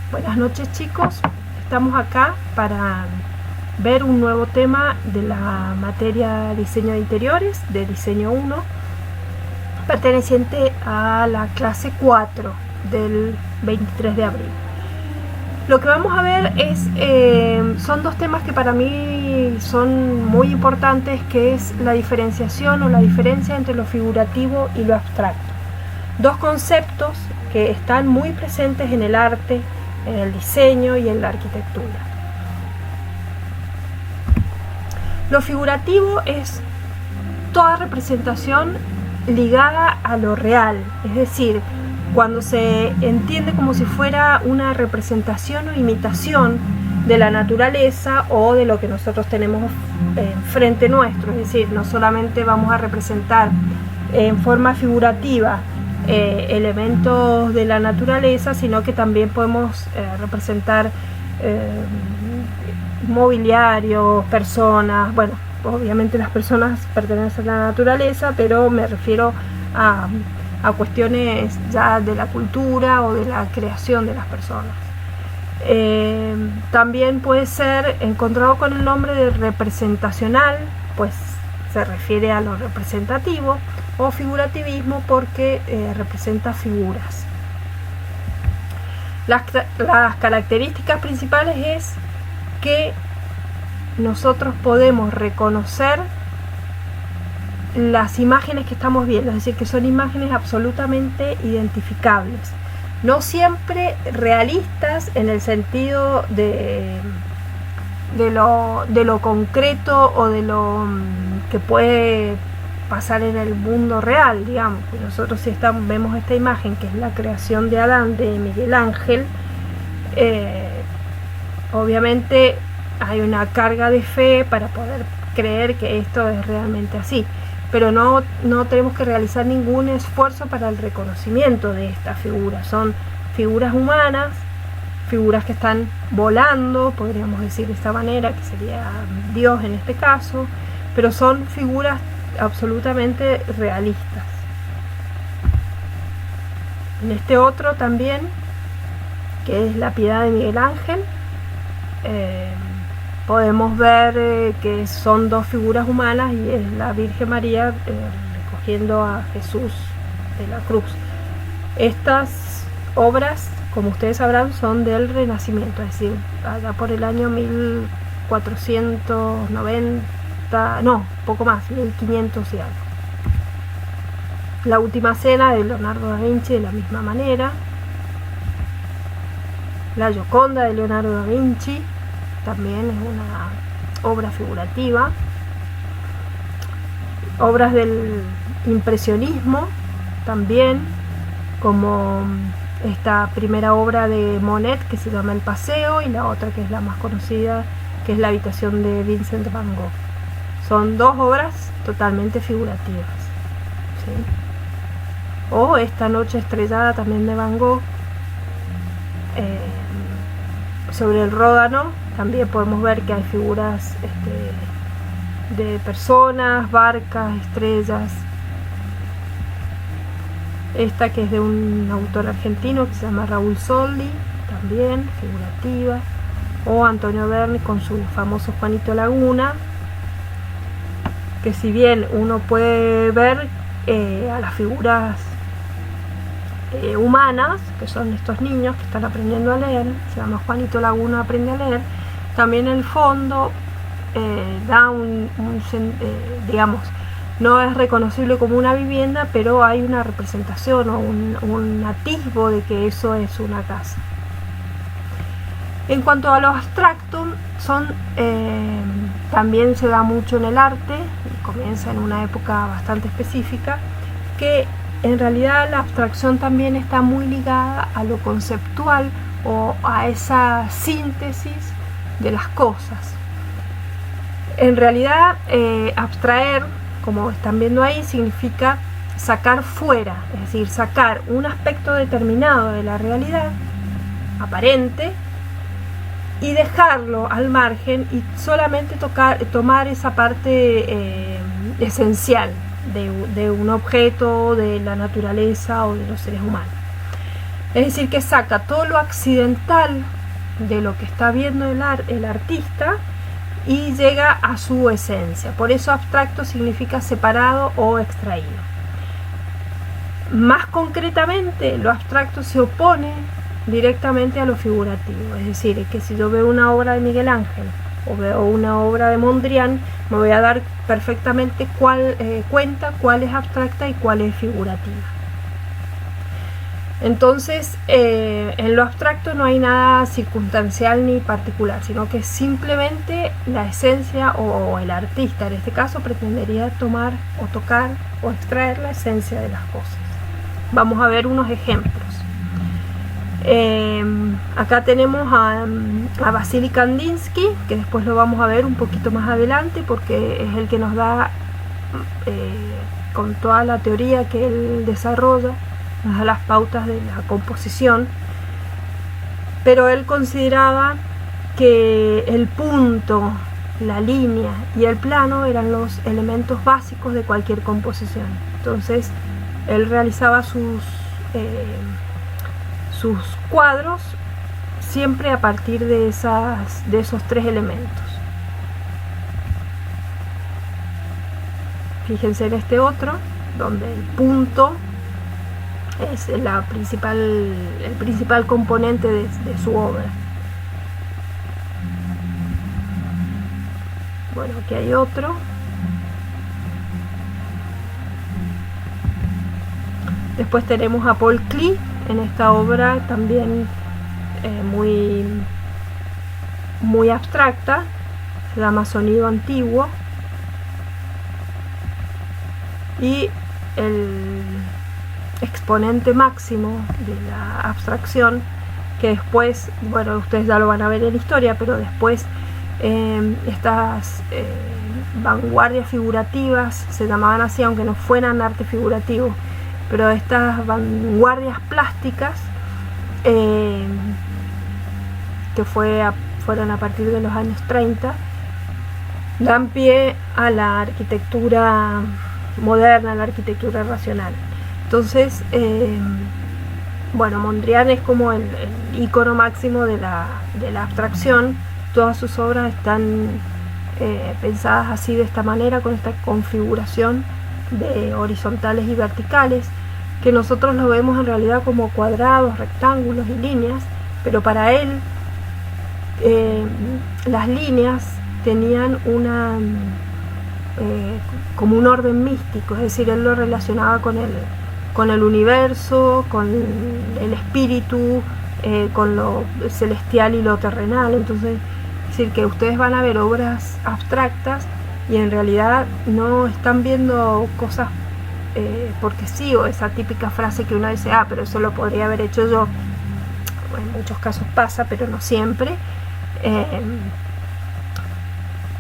Buenas noches, chicos, estamos acá para ver un nuevo tema de la materia diseño de interiores de diseño 1, perteneciente a la clase 4 del 23 de abril. Lo que vamos a ver son dos temas que para mí son muy importantes, que es la diferenciación o la diferencia entre lo figurativo y lo abstracto. Dos conceptos que están muy presentes en el arte, en el diseño y en la arquitectura. Lo figurativo es toda representación ligada a lo real, es decir, cuando se entiende como si fuera una representación o imitación de la naturaleza o de lo que nosotros tenemos enfrente nuestro, es decir, no solamente vamos a representar en forma figurativa elementos de la naturaleza, sino que también podemos representar mobiliario, personas. Bueno, obviamente las personas pertenecen a la naturaleza, pero me refiero a cuestiones ya de la cultura o de la creación de las personas. También puede ser encontrado con el nombre de representacional, pues se refiere a lo representativo, o figurativismo porque representa figuras. Las características principales es que nosotros podemos reconocer las imágenes que estamos viendo, es decir, que son imágenes absolutamente identificables, no siempre realistas en el sentido de lo concreto o de lo que puede pasar en el mundo real, digamos. Nosotros si vemos esta imagen, que es la creación de Adán de Miguel Ángel, obviamente hay una carga de fe para poder creer que esto es realmente así, pero no tenemos que realizar ningún esfuerzo para el reconocimiento de estas figuras. Son figuras humanas, figuras que están volando, podríamos decir de esta manera, que sería Dios en este caso, pero son figuras absolutamente realistas. En este otro también, que es la Piedad de Miguel Ángel, podemos ver que son dos figuras humanas y es la Virgen María recogiendo a Jesús de la cruz. Estas obras, como ustedes sabrán, son del Renacimiento, es decir, allá por el año 1490, no, poco más, 1500 y algo. La Última Cena de Leonardo da Vinci, de la misma manera. La Gioconda de Leonardo da Vinci también es una obra figurativa. Obras del impresionismo también, como esta primera obra de Monet que se llama El Paseo, y la otra que es la más conocida, que es La Habitación de Vincent van Gogh. Son dos obras totalmente figurativas, ¿sí? O Esta Noche Estrellada también de Van Gogh. Sobre el Ródano también podemos ver que hay figuras de personas, barcas, estrellas. Esta que es de un autor argentino que se llama Raúl Soldi, también figurativa. O Antonio Berni con su famoso Juanito Laguna, que si bien uno puede ver a las figuras humanas, que son estos niños que están aprendiendo a leer, se llama Juanito Laguna Aprende a Leer, también el fondo da digamos, no es reconocible como una vivienda, pero hay una representación o un atisbo de que eso es una casa. En cuanto a lo abstracto, también se da mucho en el arte, comienza en una época bastante específica, que en realidad la abstracción también está muy ligada a lo conceptual o a esa síntesis de las cosas. En realidad, abstraer, como están viendo ahí, significa sacar fuera, es decir, sacar un aspecto determinado de la realidad aparente y dejarlo al margen y solamente tomar esa parte esencial de un objeto, de la naturaleza o de los seres humanos. Es decir, que saca todo lo accidental de lo que está viendo el artista y llega a su esencia. Por eso abstracto significa separado o extraído. Más concretamente, lo abstracto se opone directamente a lo figurativo. Es decir, que si yo veo una obra de Miguel Ángel o veo una obra de Mondrian, me voy a dar perfectamente cuenta cuál es abstracta y cuál es figurativa. Entonces, en lo abstracto no hay nada circunstancial ni particular, sino que simplemente la esencia o el artista, en este caso, pretendería tomar o tocar o extraer la esencia de las cosas. Vamos a ver unos ejemplos. Acá tenemos a Vasily Kandinsky, que después lo vamos a ver un poquito más adelante, porque es el que nos da, con toda la teoría que él desarrolla, nos da las pautas de la composición. Pero él consideraba que el punto, la línea y el plano eran los elementos básicos de cualquier composición. Entonces él realizaba sus cuadros siempre a partir de esos tres elementos. Fíjense en este otro, donde el punto es el principal componente de su obra. Bueno, aquí hay otro. Después tenemos a Paul Klee en esta obra también muy abstracta, se llama Sonido Antiguo, y el exponente máximo de la abstracción, que después, bueno, ustedes ya lo van a ver en la historia, pero después estas vanguardias figurativas se llamaban así, aunque no fueran arte figurativo, pero estas vanguardias plásticas que fueron a partir de los años 30, dan pie a la arquitectura moderna, a la arquitectura racional. Entonces, bueno, Mondrian es como el ícono máximo de la abstracción. Todas sus obras están pensadas así, de esta manera, con esta configuración de horizontales y verticales, que nosotros lo vemos en realidad como cuadrados, rectángulos y líneas, pero para él las líneas tenían como un orden místico, es decir, él lo relacionaba con el universo, con el espíritu, con lo celestial y lo terrenal. Entonces, es decir, que ustedes van a ver obras abstractas y en realidad no están viendo cosas porque sí, o esa típica frase que uno dice, pero eso lo podría haber hecho yo. En muchos casos pasa, pero no siempre.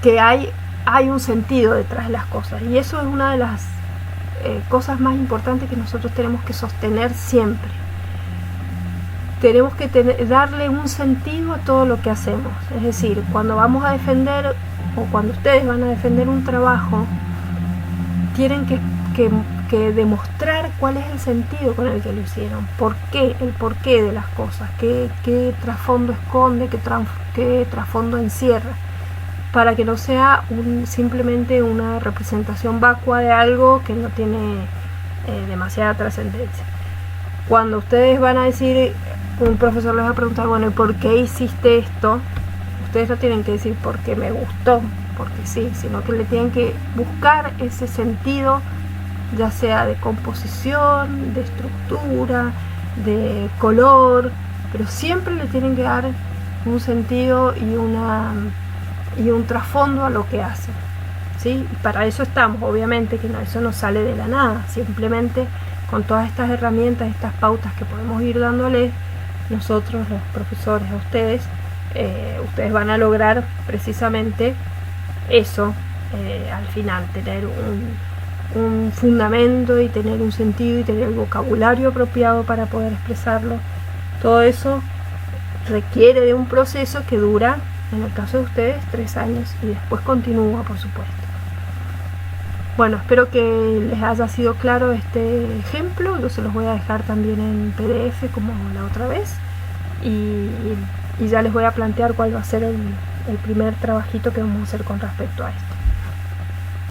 Que hay un sentido detrás de las cosas, y eso es una de las cosas más importantes que nosotros tenemos que sostener siempre. Tenemos que darle un sentido a todo lo que hacemos. Es decir, cuando vamos a defender, o cuando ustedes van a defender un trabajo, tienen que demostrar cuál es el sentido con el que lo hicieron, el porqué de las cosas, qué trasfondo esconde, qué trasfondo encierra, para que no sea simplemente una representación vacua de algo que no tiene demasiada trascendencia. Cuando ustedes van a decir, un profesor les va a preguntar, bueno, ¿y por qué hiciste esto? Ustedes no tienen que decir porque me gustó, porque sí, sino que le tienen que buscar ese sentido, ya sea de composición, de estructura, de color, pero siempre le tienen que dar un sentido y un trasfondo a lo que hacen, ¿sí? Y para eso estamos, obviamente que eso no sale de la nada, simplemente con todas estas herramientas, estas pautas que podemos ir dándoles nosotros, los profesores, a ustedes, ustedes van a lograr precisamente eso, al final, tener un fundamento y tener un sentido y tener el vocabulario apropiado para poder expresarlo. Todo eso requiere de un proceso que dura, en el caso de ustedes, 3 años, y después continúa, por supuesto. Bueno, espero que les haya sido claro este ejemplo. Yo se los voy a dejar también en PDF como la otra vez. Y ya les voy a plantear cuál va a ser el primer trabajito que vamos a hacer con respecto a esto.